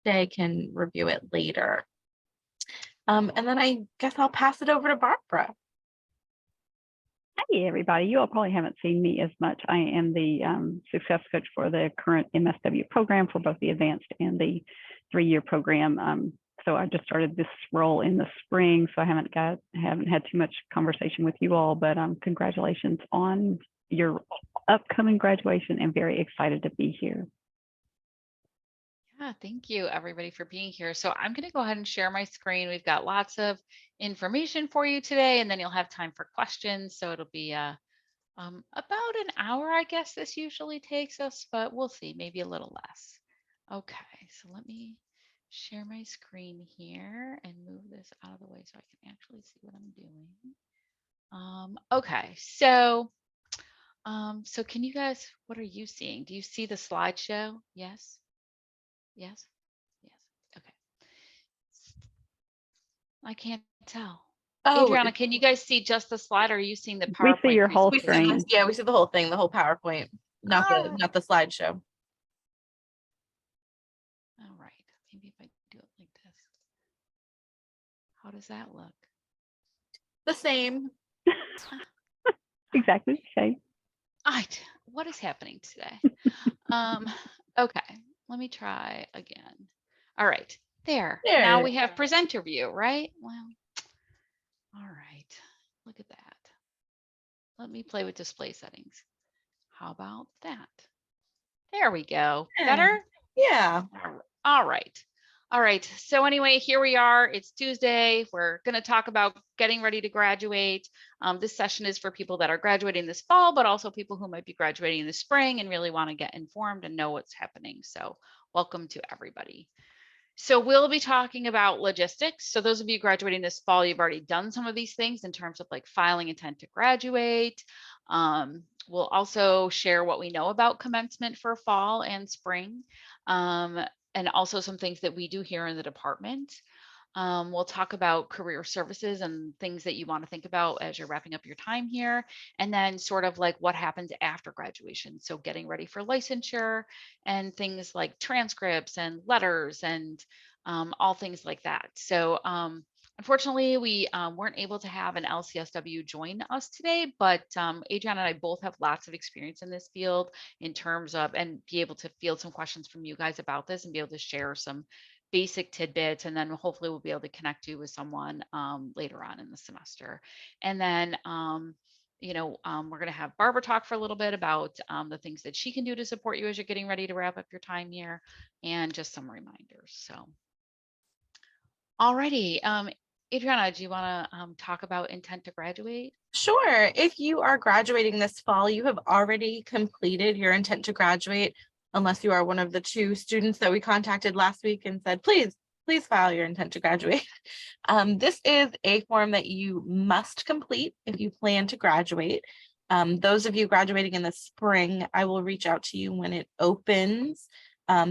Tuesday can review it later. And then I guess I'll pass it over to Barbara. Hey, everybody. You all probably haven't seen me as much. I am the success coach for the current MSW program for both the advanced and the 3-year program. So I just started this role in the spring, so I haven't had too much conversation with you all, but congratulations on your upcoming graduation and very excited to be here. Yeah, thank you everybody for being here. So I'm going to go ahead and share my screen. We've got lots of information for you today, and then you'll have time for questions. So it'll be about an hour, I guess this usually takes us, but we'll see, maybe a little less. Okay, so let me share my screen here and move this out of the way so I can actually see what I'm doing. Okay, so can you guys, what are you seeing? Do you see the slideshow? Yes? Yes? Yes. Okay. I can't tell. Oh, Adriana, can you guys see just the slide, or are you seeing the We PowerPoint? see your whole we see screen. this, yeah, we see the whole thing, the whole PowerPoint, not the slideshow. All right, maybe if I do it like this. How does that look? The same. Exactly the same. What is happening today? Okay, let me try again. All right, there. Now we have presenter view, right? Well, all right, look at that. Let me play with display settings. How about that? There we go. Better? Yeah. All right. All right. So anyway, here we are. It's Tuesday. We're going to talk about getting ready to graduate. This session is for people that are graduating this fall, but also people who might be graduating in the spring and really want to get informed and know what's happening. So welcome to everybody. So we'll be talking about logistics. So those of you graduating this fall, you've already done some of these things in terms of like filing intent to graduate. We'll also share what we know about commencement for fall and spring, and also some things that we do here in the department. We'll talk about career services and things that you want to think about as you're wrapping up your time here, and then sort of like what happens after graduation. So getting ready for licensure and things like transcripts and letters and all things like that. So unfortunately, we weren't able to have an LCSW join us today, but Adriana and I both have lots of experience in this field in terms of, and be able to field some questions from you guys about this and be able to share some basic tidbits, and then hopefully we'll be able to connect you with someone later on in the semester. And then we're going to have Barbara talk for a little bit about the things that she can do to support you as you're getting ready to wrap up your time here, and just some reminders. So alrighty, Adriana, do you want to talk about intent to graduate? Sure. If you are graduating this fall, you have already completed your intent to graduate, unless you are one of the 2 students that we contacted last week and said, please file your intent to graduate. This is a form that you must complete if you plan to graduate. Those of you graduating in the spring, I will reach out to you when it opens,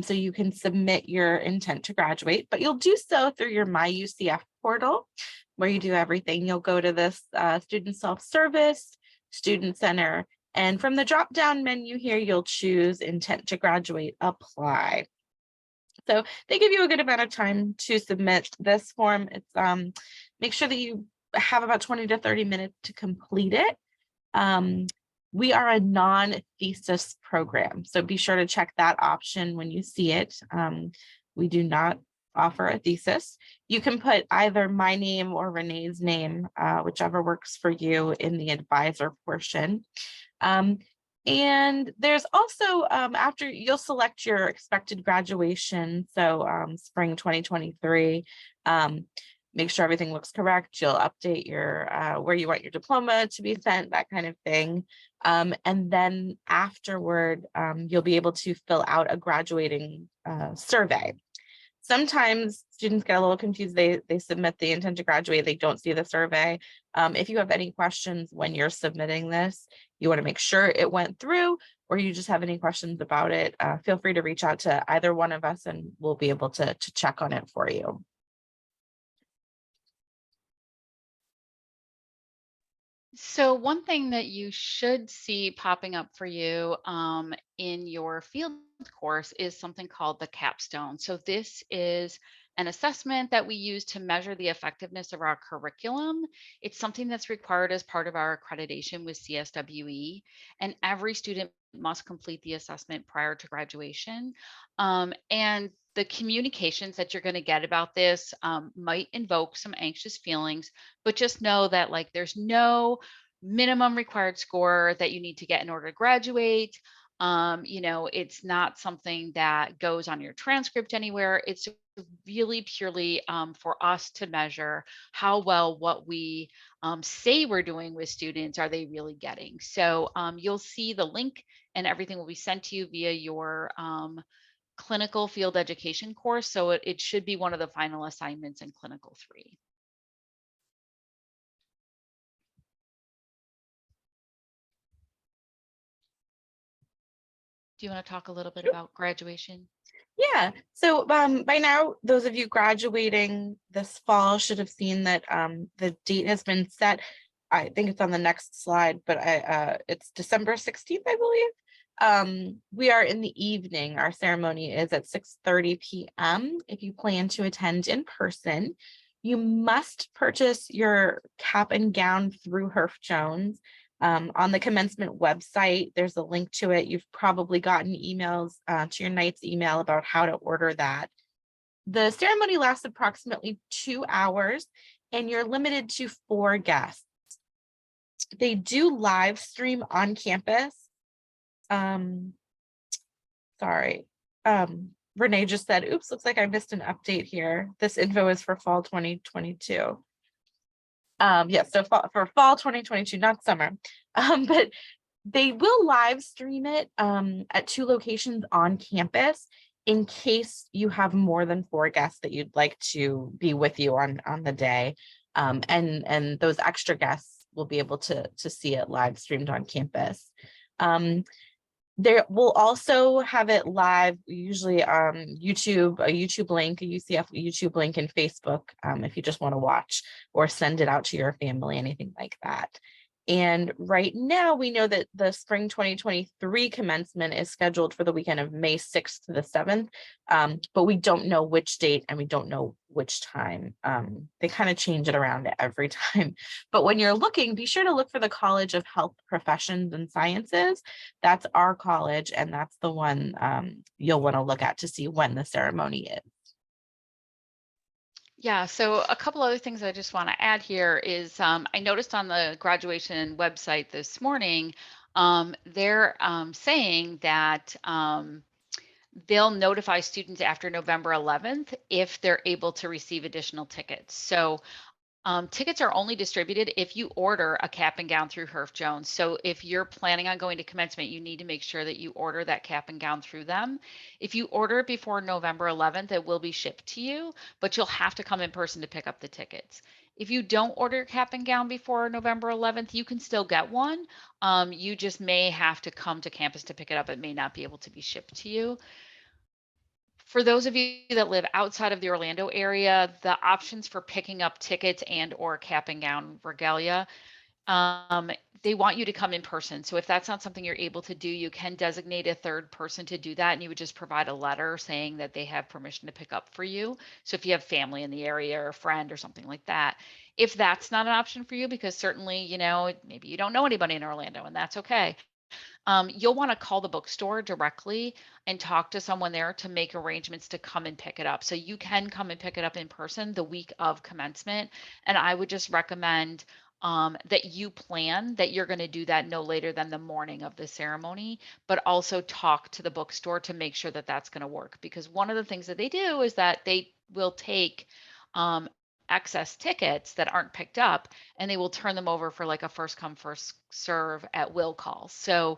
so you can submit your intent to graduate, but you'll do so through your MyUCF portal, where you do everything. You'll go to this student self-service, student center, and from the drop-down menu here, you'll choose intent to graduate, apply. So they give you a good amount of time to submit this form. It's make sure that you have about 20 to 30 minutes to complete it. We are a non-thesis program, so be sure to check that option when you see it. We do not offer a thesis. You can put either my name or Renee's name, whichever works for you, in the advisor portion. And there's also, after you'll select your expected graduation, so spring 2023, make sure everything looks correct. You'll update your where you want your diploma to be sent, that kind of thing. And then afterward, you'll be able to fill out a graduating survey. Sometimes students get a little confused. They submit the intent to graduate, they don't see the survey. If you have any questions when you're submitting this, you want to make sure it went through, or you just have any questions about it, feel free to reach out to either one of us and we'll be able to check on it for you. So one thing that you should see popping up for you in your field course is something called the capstone. So this is an assessment that we use to measure the effectiveness of our curriculum. It's something that's required as part of our accreditation with CSWE, and every student must complete the assessment prior to graduation. And the communications that you're going to get about this might invoke some anxious feelings, but just know that like there's no minimum required score that you need to get in order to graduate. It's not something that goes on your transcript anywhere. It's really purely for us to measure how well what we say we're doing with students are they really getting. So you'll see the link and everything will be sent to you via your clinical field education course. So it should be one of the final assignments in Clinical 3. Do you want to talk a little bit Sure. about graduation? Yeah. So by now, those of you graduating this fall should have seen that the date has been set. I think it's on the next slide, but it's December 16th, I believe. We are in the evening. Our ceremony is at 6:30 p.m. If you plan to attend in person, you must purchase your cap and gown through Herff Jones. On the commencement website, there's a link to it. You've probably gotten emails to your Knight's email about how to order that. The ceremony lasts approximately 2 hours, and you're limited to 4 guests. They do live stream on campus. Sorry. Renee just said, oops, looks like I missed an update here. This info is for fall 2022. Yes, so for fall 2022, not summer. But they will live stream it at 2 locations on campus in case you have more than 4 guests that you'd like to be with you on the day. And those extra guests will be able to see it live streamed on campus. There will also have it live, usually YouTube, a YouTube link, a UCF YouTube link, and Facebook, if you just want to watch or send it out to your family, anything like that. And right now we know that the spring 2023 commencement is scheduled for the weekend of May 6th to the 7th, but we don't know which date and we don't know which time. They kind of change it around every time. But when you're looking, be sure to look for the College of Health Professions and Sciences. That's our college, and that's the one you'll want to look at to see when the ceremony is. Yeah, so a couple other things I just want to add here is I noticed on the graduation website this morning, they're saying that they'll notify students after November 11th if they're able to receive additional tickets. So tickets are only distributed if you order a cap and gown through Herff Jones. So if you're planning on going to commencement, you need to make sure that you order that cap and gown through them. If you order it before November 11th, it will be shipped to you, but you'll have to come in person to pick up the tickets. If you don't order cap and gown before November 11th, you can still get one. You just may have to come to campus to pick it up. It may not be able to be shipped to you. For those of you that live outside of the Orlando area, the options for picking up tickets and or cap and gown regalia, they want you to come in person. So if that's not something you're able to do, you can designate a third person to do that. And you would just provide a letter saying that they have permission to pick up for you. So if you have family in the area or a friend or something like that, if that's not an option for you, because certainly, maybe you don't know anybody in Orlando and that's okay. You'll want to call the bookstore directly and talk to someone there to make arrangements to come and pick it up. So you can come and pick it up in person the week of commencement. And I would just recommend that you plan that you're going to do that no later than the morning of the ceremony, but also talk to the bookstore to make sure that that's going to work. Because one of the things that they do is that they will take excess tickets that aren't picked up and they will turn them over for like a first come first serve at will call. So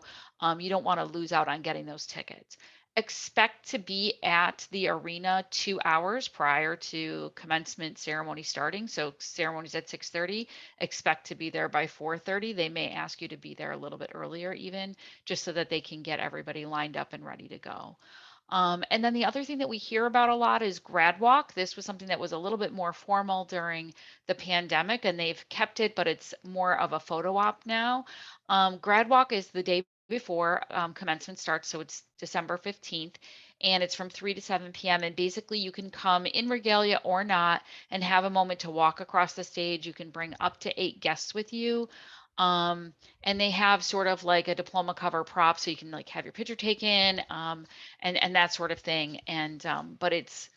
you don't want to lose out on getting those tickets. Expect to be at the arena 2 hours prior to commencement ceremony starting. So ceremony's at 6:30. Expect to be there by 4:30. They may ask you to be there a little bit earlier even just so that they can get everybody lined up and ready to go. And then the other thing that we hear about a lot is grad walk. This was something that was a little bit more formal during the pandemic, and they've kept it, but it's more of a photo op now. Grad walk is the day before commencement starts, so it's December 15th, and it's from 3 to 7 p.m. And basically, you can come in regalia or not and have a moment to walk across the stage. You can bring up to 8 guests with you. And they have sort of like a diploma cover prop, so you can like have your picture taken. And that sort of thing. And but it's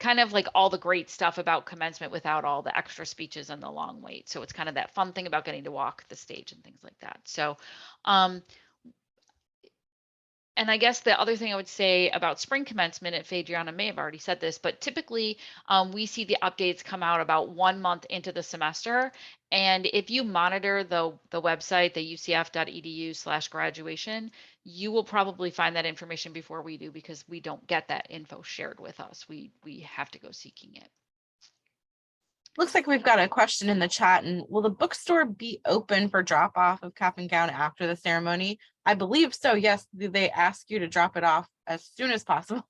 kind of like all the great stuff about commencement without all the extra speeches and the long wait. So it's kind of that fun thing about getting to walk the stage and things like that. So um, and I guess the other thing I would say about spring commencement, if Adriana may have already said this, but typically we see the updates come out about 1 month into the semester. And if you monitor the website, the ucf.edu/graduation, you will probably find that information before we do, because we don't get that info shared with us. We have to go seeking it. Looks like we've got a question in the chat. And will the bookstore be open for drop off of cap and gown after the ceremony? I believe so. Yes. They ask you to drop it off as soon as possible.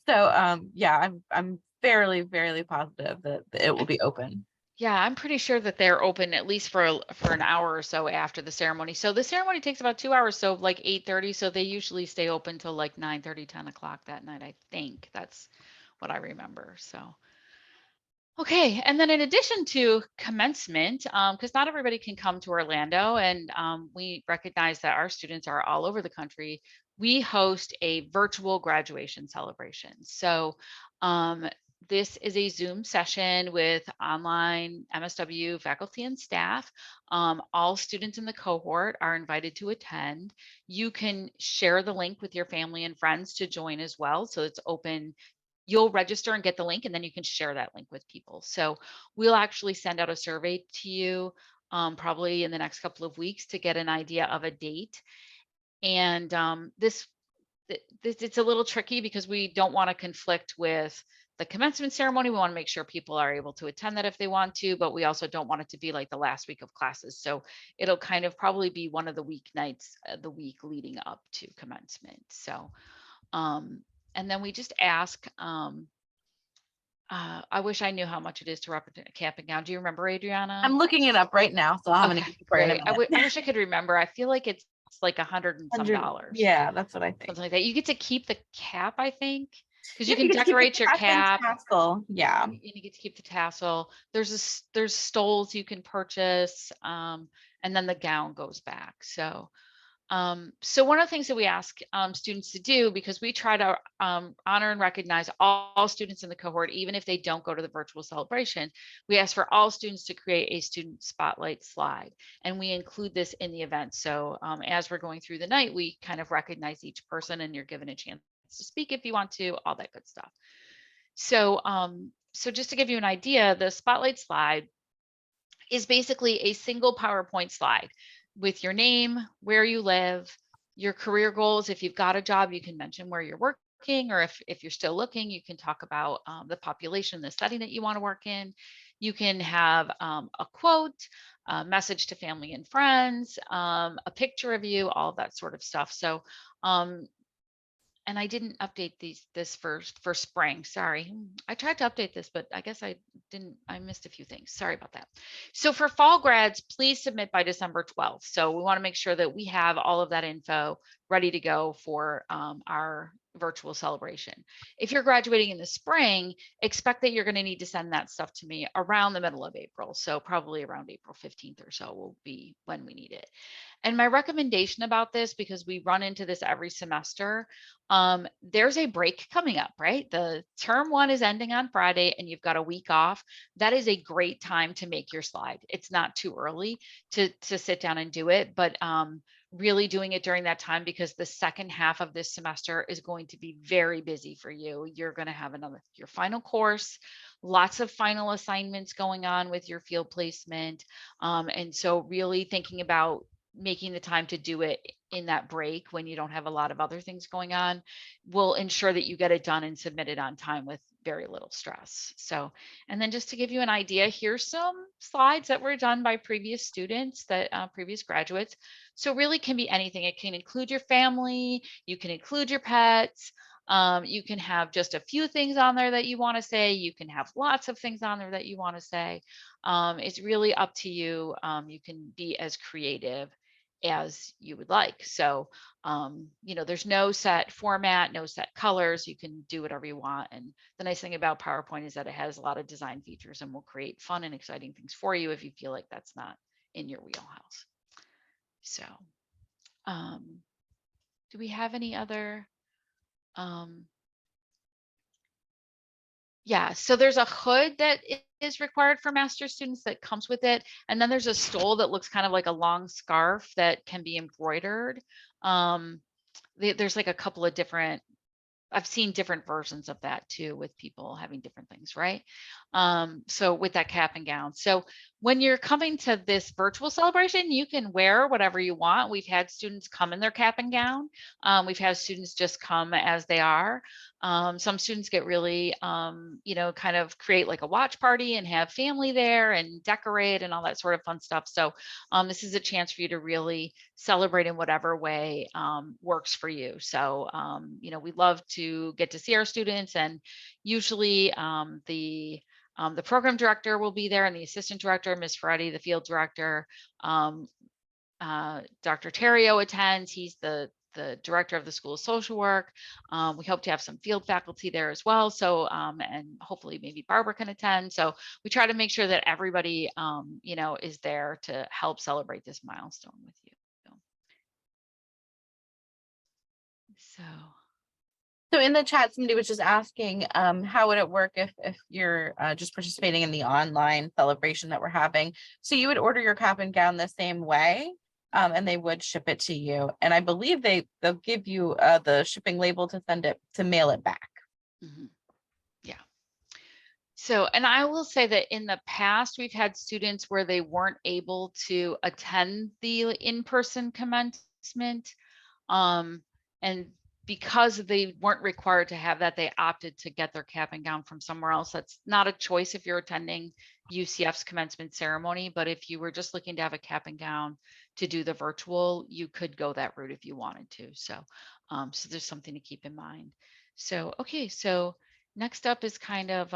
So yeah, I'm fairly positive that it will be open. Yeah, I'm pretty sure that they're open at least for an hour or so after the ceremony. So the ceremony takes about 2 hours, so like 8:30. So they usually stay open till like 9:30, 10 o'clock that night. I think that's what I remember. So okay, and then in addition to commencement, because not everybody can come to Orlando, and we recognize that our students are all over the country, we host a virtual graduation celebration. So this is a Zoom session with online MSW faculty and staff. All students in the cohort are invited to attend. You can share the link with your family and friends to join as well. So it's open. You'll register and get the link, and then you can share that link with people. So we'll actually send out a survey to you probably in the next couple of weeks to get an idea of a date. And this it's a little tricky because we don't want to conflict with the commencement ceremony. We want to make sure people are able to attend that if they want to, but we also don't want it to be like the last week of classes. So it'll kind of probably be one of the weeknights, the week leading up to commencement. So and then we just ask, I wish I knew how much it is to represent a cap and gown. Do you remember, Adriana? I'm looking it up right now, so I'm gonna Okay, keep for in a great. I minute. wish I could remember. I feel like it's like $100 and some dollars. Yeah, that's what I think. Something like that. You get to keep the cap, I think, because you Yeah, can get to keep the decorate your cap and cap. tassel. Yeah. And you get to keep the tassel. There's stoles you can purchase, and then the gown goes back. So so one of the things that we ask students to do, because we try to honor and recognize all students in the cohort, even if they don't go to the virtual celebration, we ask for all students to create a student spotlight slide. And we include this in the event. So as we're going through the night, we kind of recognize each person, and you're given a chance to speak if you want to, all that good stuff. So, so just to give you an idea, the spotlight slide is basically a single PowerPoint slide with your name, where you live, your career goals. If you've got a job, you can mention where you're working, or if you're still looking, you can talk about the population, the setting that you want to work in. You can have a quote, a message to family and friends, a picture of you, all of that sort of stuff. So and I didn't update this for spring. Sorry. I tried to update this, but I guess I didn't. I missed a few things. Sorry about that. So for fall grads, please submit by December 12th. So we want to make sure that we have all of that info ready to go for our virtual celebration. If you're graduating in the spring, expect that you're going to need to send that stuff to me around the middle of April. So probably around April 15th or so will be when we need it. And my recommendation about this, because we run into this every semester, there's a break coming up, right? The term one is ending on Friday and you've got a week off. That is a great time to make your slide. It's not too early to sit down and do it, but really doing it during that time, because the second half of this semester is going to be very busy for you. You're going to have your final course, lots of final assignments going on with your field placement. And so really thinking about making the time to do it in that break when you don't have a lot of other things going on will ensure that you get it done and submitted on time with very little stress. So, and then just to give you an idea, here's some slides that were done by previous students, that previous graduates. So really can be anything. It can include your family, you can include your pets, you can have just a few things on there that you want to say, you can have lots of things on there that you want to say. It's really up to you. You can be as creative as you would like. So, you know, there's no set format, no set colors. You can do whatever you want. And the nice thing about PowerPoint is that it has a lot of design features and will create fun and exciting things for you if you feel like that's not in your wheelhouse. So, do we have any other? Yeah, so there's a hood that is required for master's students that comes with it. And then there's a stole that looks kind of like a long scarf that can be embroidered. There's like a couple of different, I've seen different versions of that too, with people having different things, right? So with that cap and gown. So when you're coming to this virtual celebration, you can wear whatever you want. We've had students come in their cap and gown. We've had students just come as they are. Some students get really, you know, kind of create like a watch party and have family there and decorate and all that sort of fun stuff. So this is a chance for you to really celebrate in whatever way works for you. So, you know, we love to get to see our students, and usually the program director will be there and the assistant director, Ms. Ferretti, the field director. Dr. Terrio attends. He's the director of the School of Social Work. We hope to have some field faculty there as well. So, and hopefully maybe Barbara can attend. So we try to make sure that everybody, you know, is there to help celebrate this milestone with you. So in the chat, somebody was just asking, how would it work if you're just participating in the online celebration that we're having? So you would order your cap and gown the same way, and they would ship it to you. And I believe they'll give you the shipping label to mail it back. Mm-hmm. Yeah. So, and I will say that in the past, we've had students where they weren't able to attend the in-person commencement. And because they weren't required to have that, they opted to get their cap and gown from somewhere else. That's not a choice if you're attending UCF's commencement ceremony, but if you were just looking to have a cap and gown to do the virtual, you could go that route if you wanted to. So, so there's something to keep in mind. So, okay, so next up is kind of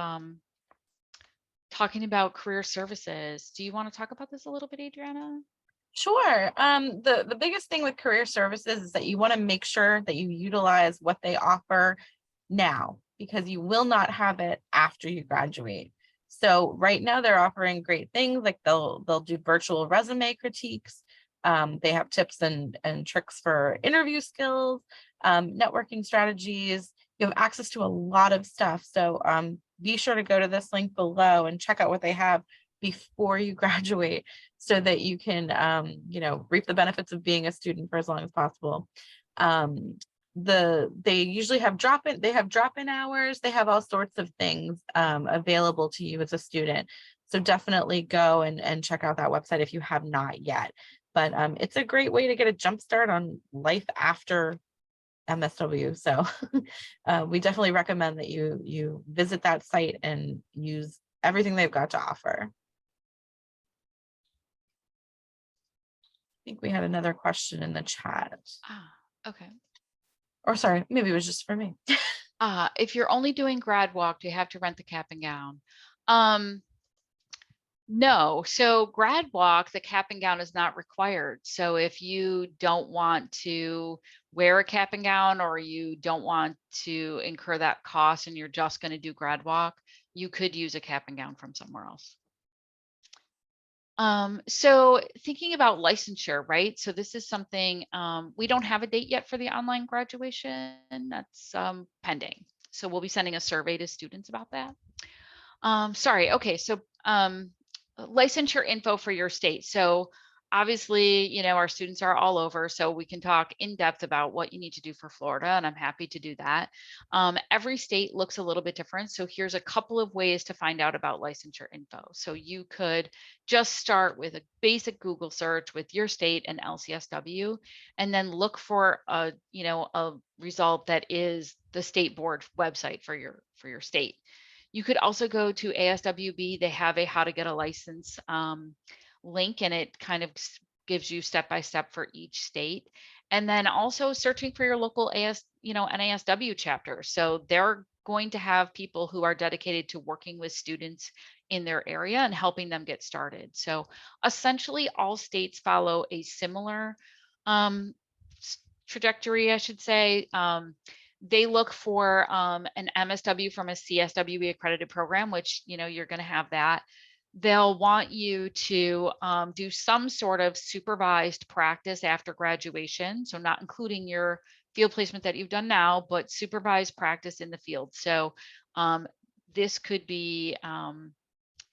talking about career services. Do you want to talk about this a little bit, Adriana? Sure. The biggest thing with career services is that you want to make sure that you utilize what they offer now, because you will not have it after you graduate. So right now they're offering great things, like they'll do virtual resume critiques. They have tips and tricks for interview skills, networking strategies. You have access to a lot of stuff. So be sure to go to this link below and check out what they have before you graduate, so that you can, you know, reap the benefits of being a student for as long as possible. They usually have drop-in hours. They have all sorts of things available to you as a student. So definitely go and check out that website if you have not yet. But it's a great way to get a jump start on life after MSW. So we definitely recommend that you visit that site and use everything they've got to offer. I think we had another question in the chat. Okay. Or sorry, maybe it was just for me. If you're only doing grad walk, do you have to rent the cap and gown? No. So grad walk, the cap and gown is not required. So if you don't want to wear a cap and gown, or you don't want to incur that cost and you're just going to do grad walk, you could use a cap and gown from somewhere else. So thinking about licensure, right? So this is something, we don't have a date yet for the online graduation. That's pending. So we'll be sending a survey to students about that. Sorry. Okay. So licensure info for your state. So Obviously, you know, our students are all over, so we can talk in depth about what you need to do for Florida, and I'm happy to do that. Every state looks a little bit different. So here's a couple of ways to find out about licensure info. So you could just start with a basic Google search with your state and LCSW, and then look for a, you know, a result that is the state board website for your state. You could also go to ASWB. They have a how to get a license link, and it kind of gives you step by step for each state. And then also searching for your local NASW chapter. So they're going to have people who are dedicated to working with students in their area and helping them get started. So essentially all states follow a similar trajectory, I should say. They look for an MSW from a CSWB accredited program, which, you know, you're going to have that. They'll want you to do some sort of supervised practice after graduation. So not including your field placement that you've done now, but supervised practice in the field. So this could be,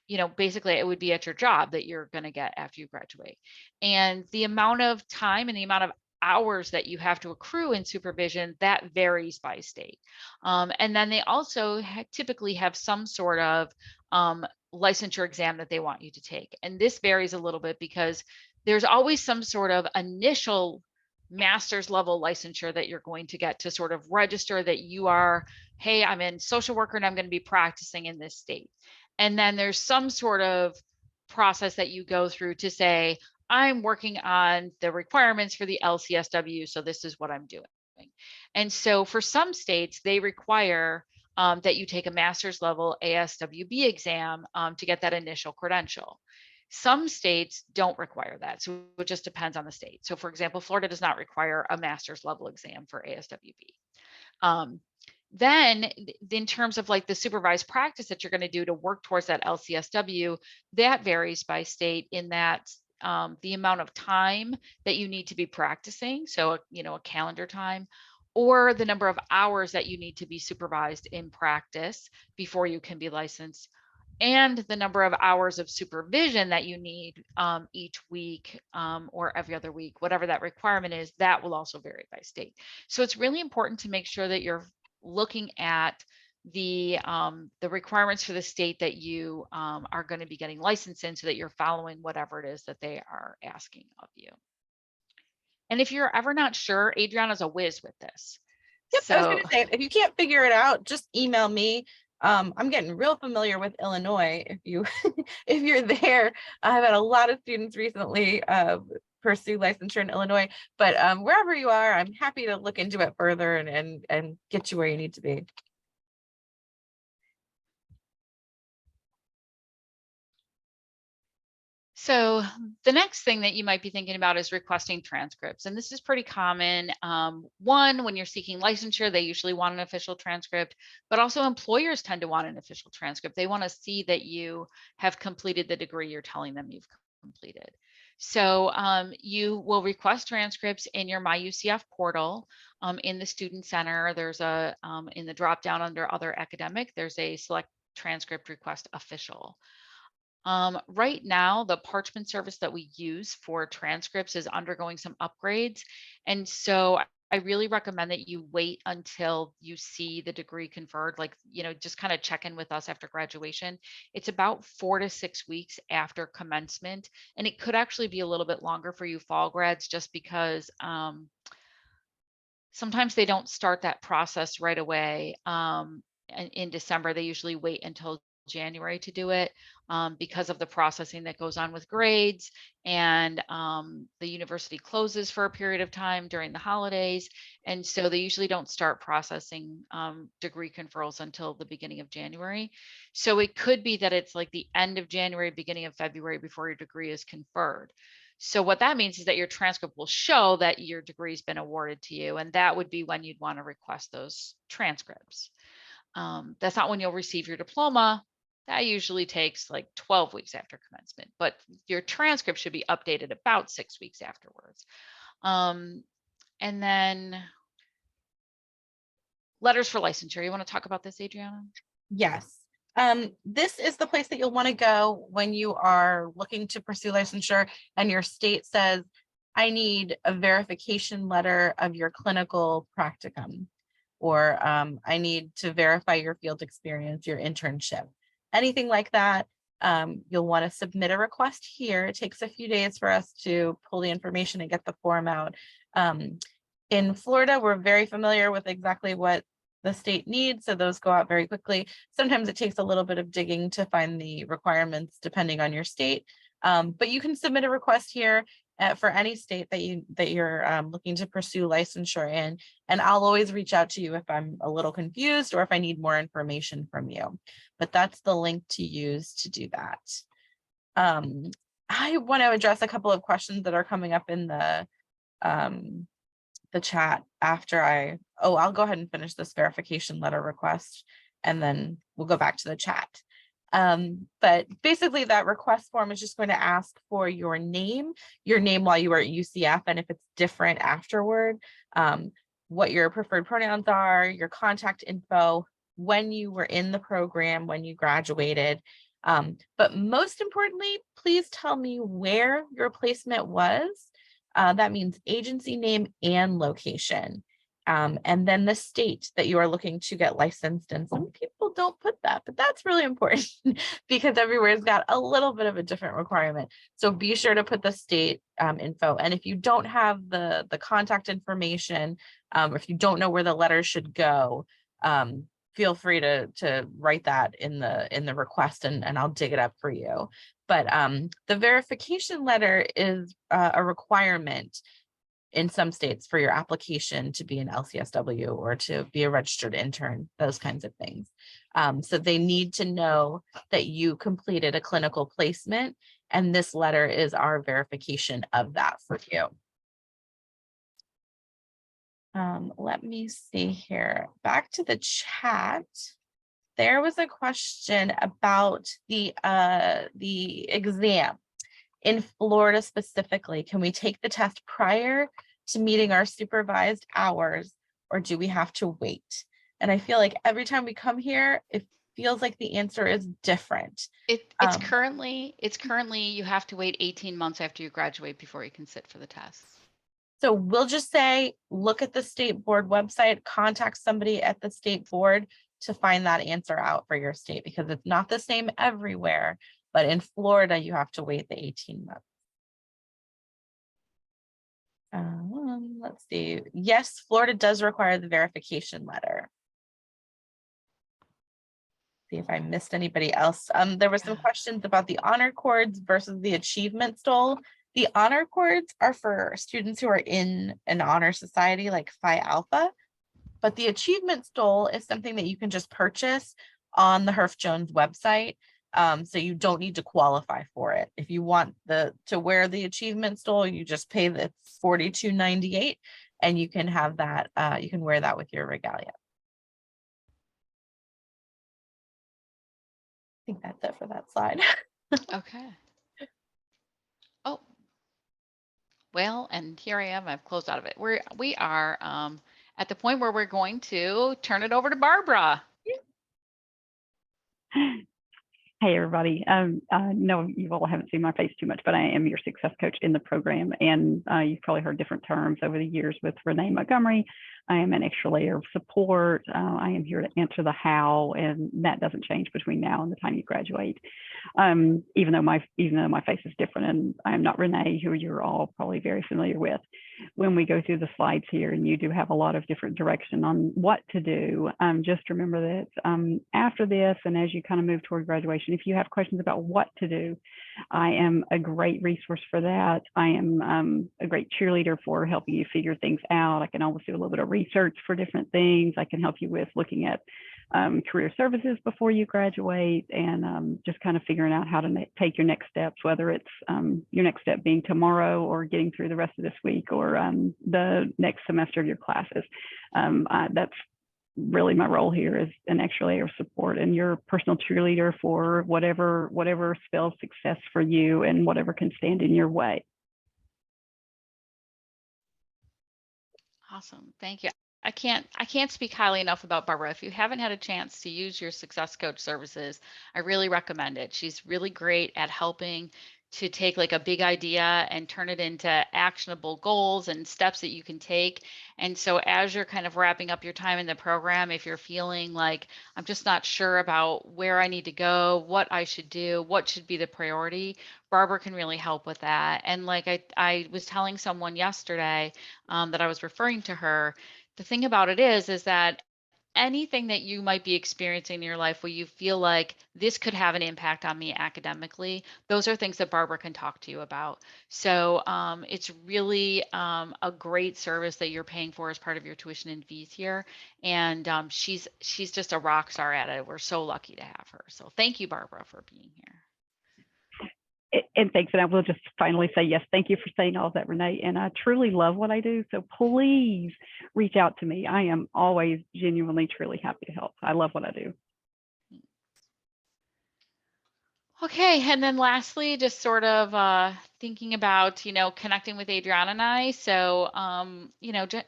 you know, basically it would be at your job that you're going to get after you graduate. And the amount of time and the amount of hours that you have to accrue in supervision, that varies by state. And then they also typically have some sort of licensure exam that they want you to take. And this varies a little bit because there's always some sort of initial master's level licensure that you're going to get to sort of register that you are, hey, I'm in social worker and I'm going to be practicing in this state. And then there's some sort of process that you go through to say, I'm working on the requirements for the LCSW, so this is what I'm doing. And so for some states, they require that you take a master's level ASWB exam to get that initial credential. Some states don't require that. So it just depends on the state. So for example, Florida does not require a master's level exam for ASWB. Then in terms of like the supervised practice that you're going to do to work towards that LCSW, that varies by state in that the amount of time that you need to be practicing. So, you know, a calendar time, or the number of hours that you need to be supervised in practice before you can be licensed, and the number of hours of supervision that you need each week or every other week, whatever that requirement is, that will also vary by state. So it's really important to make sure that you're looking at the requirements for the state that you are going to be getting licensed in, so that you're following whatever it is that they are asking of you. And if you're ever not sure, Adriana's a whiz with this. Yep, So I was going to say, if you can't figure it out, just email me. I'm getting real familiar with Illinois. If you if you're there, I've had a lot of students recently pursue licensure in Illinois, but wherever you are, I'm happy to look into it further and get you where you need to be. So the next thing that you might be thinking about is requesting transcripts. And this is pretty common. One, when you're seeking licensure, they usually want an official transcript, but also employers tend to want an official transcript. They want to see that you have completed the degree you're telling them you've completed. So you will request transcripts in your MyUCF portal. In the Student Center, there's a, in the drop down under Other Academic, there's a Select Transcript Request Official. Right now, the Parchment service that we use for transcripts is undergoing some upgrades. And so I really recommend that you wait until you see the degree conferred, like, you know, just kind of check in with us after graduation. It's about 4 to 6 weeks after commencement. And it could actually be a little bit longer for you fall grads, just because sometimes they don't start that process right away. In December, they usually wait until January to do it because of the processing that goes on with grades, and the university closes for a period of time during the holidays. And so they usually don't start processing degree conferrals until the beginning of January. So it could be that it's like the end of January, beginning of February before your degree is conferred. So what that means is that your transcript will show that your degree has been awarded to you, and that would be when you'd want to request those transcripts. That's not when you'll receive your diploma. That usually takes like 12 weeks after commencement, but your transcript should be updated about 6 weeks afterwards. And then letters for licensure. You want to talk about this, Adriana? Yes. This is the place that you'll want to go when you are looking to pursue licensure and your state says, I need a verification letter of your clinical practicum, or I need to verify your field experience, your internship, anything like that. You'll want to submit a request here. It takes a few days for us to pull the information and get the form out. In Florida, we're very familiar with exactly what the state needs, so those go out very quickly. Sometimes it takes a little bit of digging to find the requirements depending on your state, but you can submit a request here for any state that you're looking to pursue licensure in, and I'll always reach out to you if I'm a little confused or if I need more information from you. But that's the link to use to do that. I want to address a couple of questions that are coming up in the chat after I'll go ahead and finish this verification letter request and then we'll go back to the chat. But basically that request form is just going to ask for your name while you were at UCF, and if it's different afterward, what your preferred pronouns are, your contact info, when you were in the program, when you graduated. But most importantly, please tell me where your placement was. That means agency name and location. And then the state that you are looking to get licensed in. Some people don't put that, but that's really important because everywhere's got a little bit of a different requirement. So be sure to put the state info. And if you don't have the contact information, if you don't know where the letter should go, feel free to write that in the request and I'll dig it up for you. But the verification letter is a requirement in some states for your application to be an LCSW or to be a registered intern, those kinds of things. So they need to know that you completed a clinical placement, and this letter is our verification of that for you. Let me see here. Back to the chat. There was a question about the exam. In Florida specifically, can we take the test prior to meeting our supervised hours, or do we have to wait? And I feel like every time we come here, it feels like the answer is different. It's currently you have to wait 18 months after you graduate before you can sit for the test. So we'll just say, look at the state board website, contact somebody at the state board to find that answer out for your state, because it's not the same everywhere. But in Florida, you have to wait the 18 months. Let's see. Yes, Florida does require the verification letter. See if I missed anybody else. There were some questions about the honor cords versus the achievement stole. The honor cords are for students who are in an honor society like Phi Alpha, but the achievement stole is something that you can just purchase on the Herff Jones website. So you don't need to qualify for it. If you want to wear the achievement stole, you just pay the $42.98 and you can have that, you can wear that with your regalia. I think that's it for that slide. Okay. Oh, well, and here I am, I've closed out of it. We are at the point where we're going to turn it over to Barbara. Hey, everybody. No, you all haven't seen my face too much, but I am your success coach in the program. And you've probably heard different terms over the years with Renee Montgomery. I am an extra layer of support. I am here to answer the how, and that doesn't change between now and the time you graduate. Even though my face is different, and I am not Renee, who you're all probably very familiar with. When we go through the slides here, and you do have a lot of different direction on what to do, just remember that after this, and as you kind of move toward graduation, if you have questions about what to do, I am a great resource for that. I am a great cheerleader for helping you figure things out. I can always do a little bit of research for different things. I can help you with looking at career services before you graduate, and just kind of figuring out how to take your next steps, whether it's your next step being tomorrow or getting through the rest of this week or the next semester of your classes. That's really my role here is an extra layer of support and your personal cheerleader for whatever spells success for you and whatever can stand in your way. Awesome. Thank you. I can't speak highly enough about Barbara. If you haven't had a chance to use your Success Coach services, I really recommend it. She's really great at helping to take like a big idea and turn it into actionable goals and steps that you can take. And so as you're kind of wrapping up your time in the program, if you're feeling like I'm just not sure about where I need to go, what I should do, what should be the priority, Barbara can really help with that. And like I was telling someone yesterday that I was referring to her, the thing about it is that anything that you might be experiencing in your life where you feel like this could have an impact on me academically, those are things that Barbara can talk to you about. So it's really a great service that you're paying for as part of your tuition and fees here. And she's just a rock star at it. We're so lucky to have her. So thank you, Barbara, for being here. And thanks. And I will just finally say, yes, thank you for saying all that, Renee. And I truly love what I do. So please reach out to me. I am always genuinely, truly happy to help. I love what I do. Okay, and then lastly, just sort of thinking about, connecting with Adriana and I. So,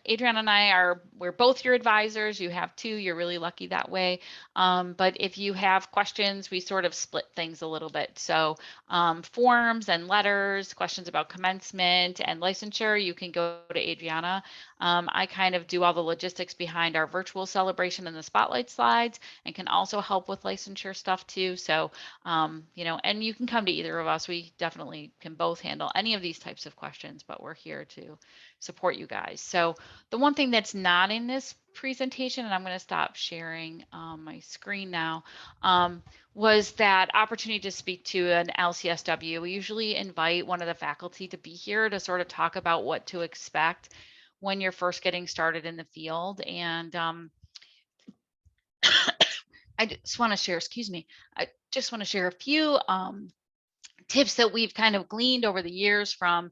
Adriana and I we're both your advisors. You have two, you're really lucky that way. But if you have questions, we sort of split things a little bit. So forms and letters, questions about commencement and licensure, you can go to Adriana. I kind of do all the logistics behind our virtual celebration and the spotlight slides, and can also help with licensure stuff too. So, and you can come to either of us. We definitely can both handle any of these types of questions, but we're here to support you guys. So the one thing that's not in this presentation, and I'm going to stop sharing my screen now, was that opportunity to speak to an LCSW. We usually invite one of the faculty to be here to sort of talk about what to expect when you're first getting started in the field. And I just want to share, I just want to share a few tips that we've kind of gleaned over the years from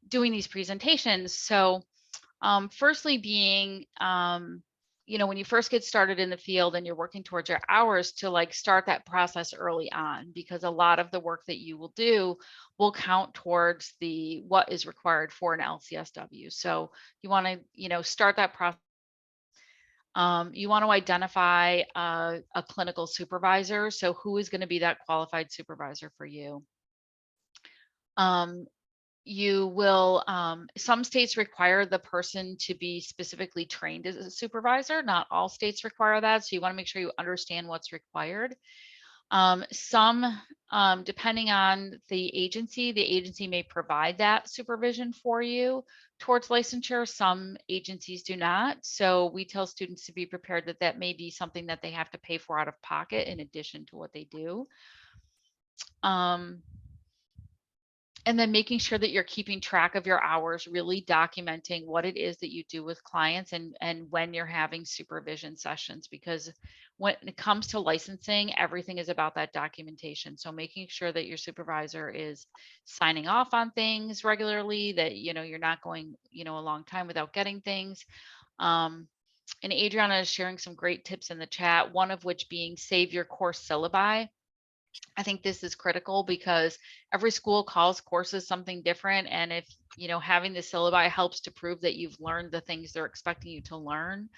doing these presentations. So firstly being, when you first get started in the field and you're working towards your hours, to like start that process early on, because a lot of the work that you will do will count towards what is required for an LCSW. So you want to, start that process. You want to identify a clinical supervisor. So who is going to be that qualified supervisor for you? You will, some states require the person to be specifically trained as a supervisor. Not all states require that. So you want to make sure you understand what's required. Depending on the agency may provide that supervision for you towards licensure. Some agencies do not. So we tell students to be prepared that that may be something that they have to pay for out of pocket in addition to what they do. And then making sure that you're keeping track of your hours, really documenting what it is that you do with clients and when you're having supervision sessions, because when it comes to licensing, everything is about that documentation. So making sure that your supervisor is signing off on things regularly, that, you're not going, a long time without getting things. And Adriana is sharing some great tips in the chat, one of which being save your course syllabi. I think this is critical because every school calls courses something different. And if, having the syllabi helps to prove that you've learned the things they're expecting you to learn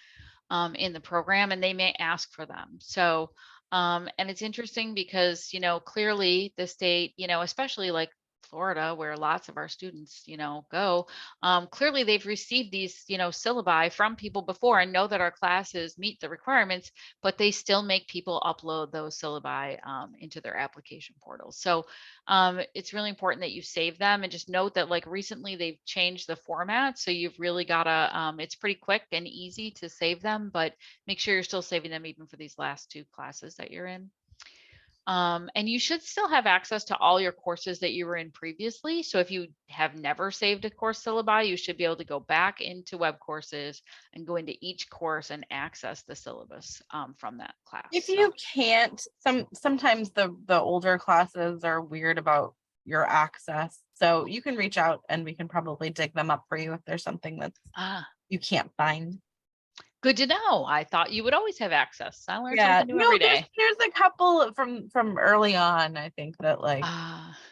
in the program, and they may ask for them. So, and it's interesting because, clearly the state, especially like Florida, where lots of our students, go, clearly they've received these, syllabi from people before and know that our classes meet the requirements, but they still make people upload those syllabi into their application portals. So it's really important that you save them, and just note that like recently they've changed the format. So you've really got to, it's pretty quick and easy to save them, but make sure you're still saving them even for these last two classes that you're in. And you should still have access to all your courses that you were in previously. So if you have never saved a course syllabi, you should be able to go back into web courses and go into each course and access the syllabus from that class. If you can't, sometimes the older classes are weird about your access. So you can reach out and we can probably dig them up for you if there's something that you can't find. Good to know. I thought you would always have access. I learn something new every day. There's a couple from early on, I think, that like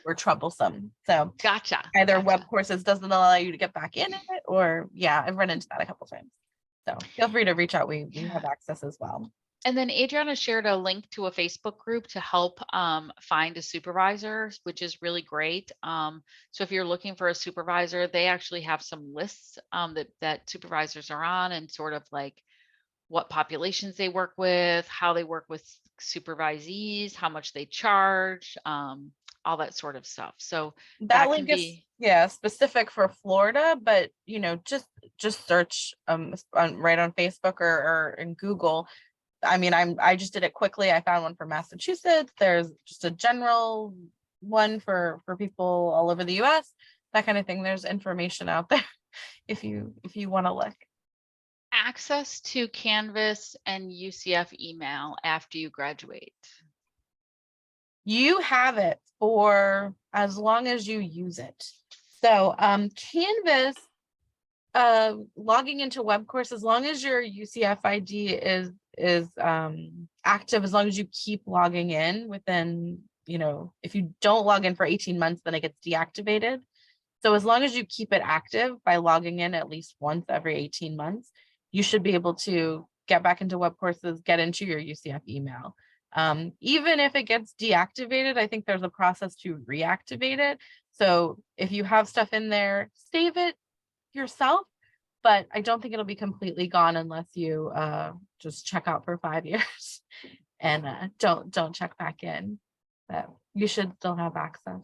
were troublesome. So gotcha. Either web courses doesn't allow you to get back in it, or I've run into that a couple times. So feel free to reach out. We have access as well. And then Adriana shared a link to a Facebook group to help find a supervisor, which is really great. So if you're looking for a supervisor, they actually have some lists that supervisors are on, and sort of like what populations they work with, how they work with supervisees, how much they charge, all that sort of stuff. So That that can link is, be, yeah, specific for Florida, but just search right on Facebook or in Google. I mean, I just did it quickly. I found one for Massachusetts. There's just a general one for people all over the US, that kind of thing. There's information out there if you want to look. access to Canvas and UCF email after you graduate. You have it for as long as you use it. So Canvas, logging into WebCourse, as long as your UCF ID is active, as long as you keep logging in within, if you don't log in for 18 months, then it gets deactivated. So as long as you keep it active by logging in at least once every 18 months, you should be able to get back into WebCourses, get into your UCF email. Even if it gets deactivated, I think there's a process to reactivate it. So if you have stuff in there, save it yourself, but I don't think it'll be completely gone unless you just check out for 5 years and don't check back in. But you should still have access.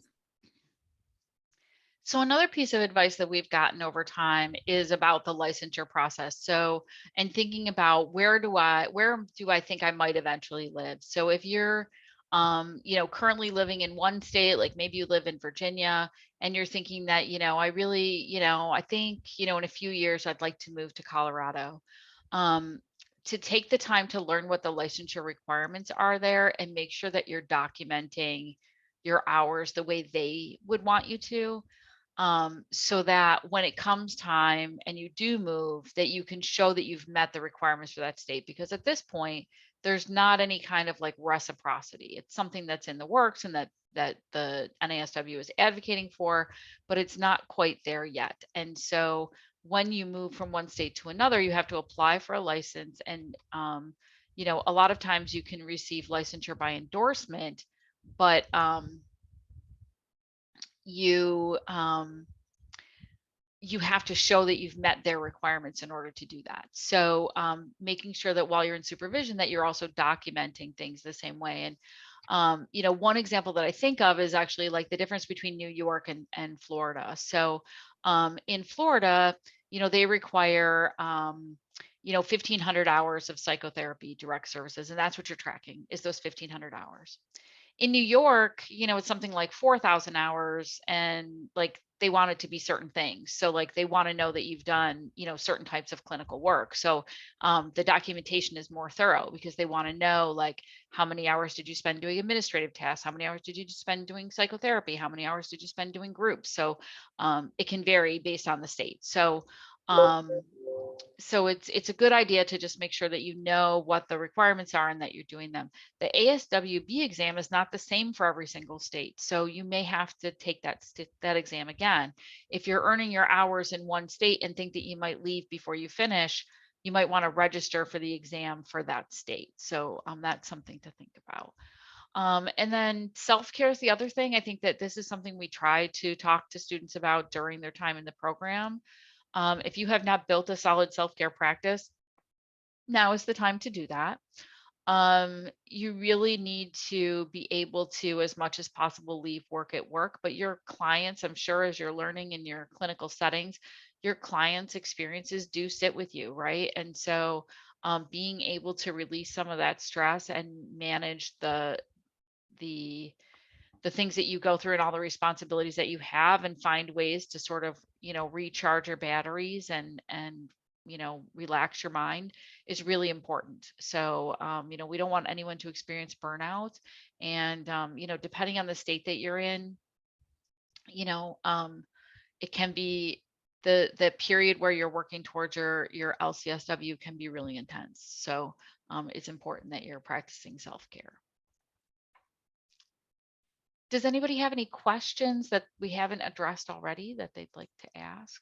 So another piece of advice that we've gotten over time is about the licensure process. So, and thinking about where do I think I might eventually live? So if you're, currently living in one state, like maybe you live in Virginia and you're thinking that, I really, I think, in a few years, I'd like to move to Colorado. To take the time to learn what the licensure requirements are there and make sure that you're documenting your hours the way they would want you to. So that when it comes time and you do move, that you can show that you've met the requirements for that state. Because at this point, there's not any kind of like reciprocity. It's something that's in the works and that the NASW is advocating for, but it's not quite there yet. And so when you move from one state to another, you have to apply for a license. And a lot of times you can receive licensure by endorsement, but you have to show that you've met their requirements in order to do that. So making sure that while you're in supervision that you're also documenting things the same way. And one example that I think of is actually like the difference between New York and Florida. So in Florida, they require 1,500 hours of psychotherapy direct services, and that's what you're tracking is those 1,500 hours. In New York, it's something like 4,000 hours, and like they want it to be certain things. So like they want to know that you've done, certain types of clinical work. So the documentation is more thorough because they want to know like how many hours did you spend doing administrative tasks? How many hours did you spend doing psychotherapy? How many hours did you spend doing groups? So it can vary based on the state. So it's a good idea to just make sure that you know what the requirements are and that you're doing them. The ASWB exam is not the same for every single state. So you may have to take that exam again. If you're earning your hours in one state and think that you might leave before you finish, you might want to register for the exam for that state. So that's something to think about. And then self-care is the other thing. I think that this is something we try to talk to students about during their time in the program. If you have not built a solid self-care practice, now is the time to do that. You really need to be able to, as much as possible, leave work at work, but your clients, I'm sure as you're learning in your clinical settings, your clients' experiences do sit with you, right? And so being able to release some of that stress and manage the things that you go through and all the responsibilities that you have and find ways to sort of, recharge your batteries and relax your mind is really important. So, we don't want anyone to experience burnout. And, depending on the state that you're in, it can be the period where you're working towards your LCSW can be really intense. So it's important that you're practicing self-care. Does anybody have any questions that we haven't addressed already that they'd like to ask?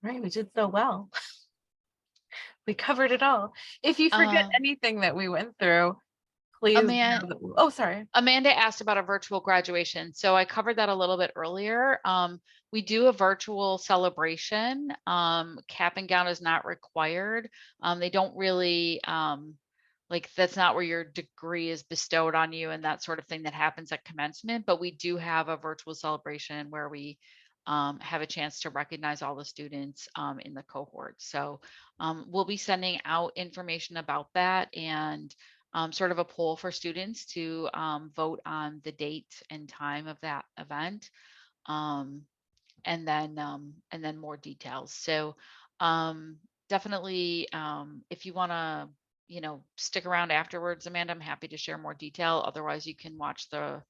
Right, we did so well. We covered it all. If you forget Uh, anything that we went through, please know Amanda, that oh, sorry. Amanda asked about a virtual graduation. So I covered that a little bit earlier. We do a virtual celebration. Cap and gown is not required. They don't really, like that's not where your degree is bestowed on you and that sort of thing that happens at commencement, but we do have a virtual celebration where we have a chance to recognize all the students in the cohort. So we'll be sending out information about that and sort of a poll for students to vote on the date and time of that event, um, and then more details. So definitely, if you want to, stick around afterwards, Amanda, I'm happy to share more detail. Otherwise, you can watch the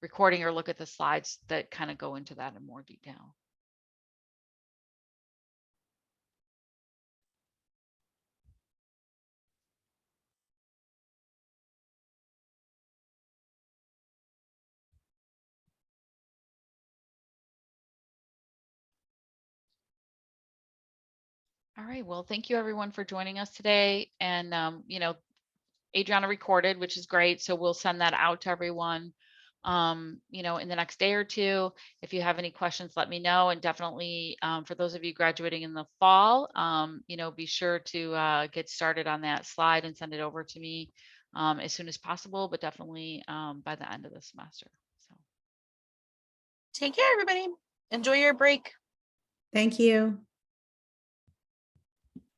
recording or look at the slides that kind of go into that in more detail. All right, well, thank you everyone for joining us today. And, Adriana recorded, which is great. So we'll send that out to everyone, in the next day or two. If you have any questions, let me know. And definitely for those of you graduating in the fall, be sure to get started on that slide and send it over to me as soon as possible, but definitely by the end of the semester. So. Take care, everybody. Enjoy your break. Thank you.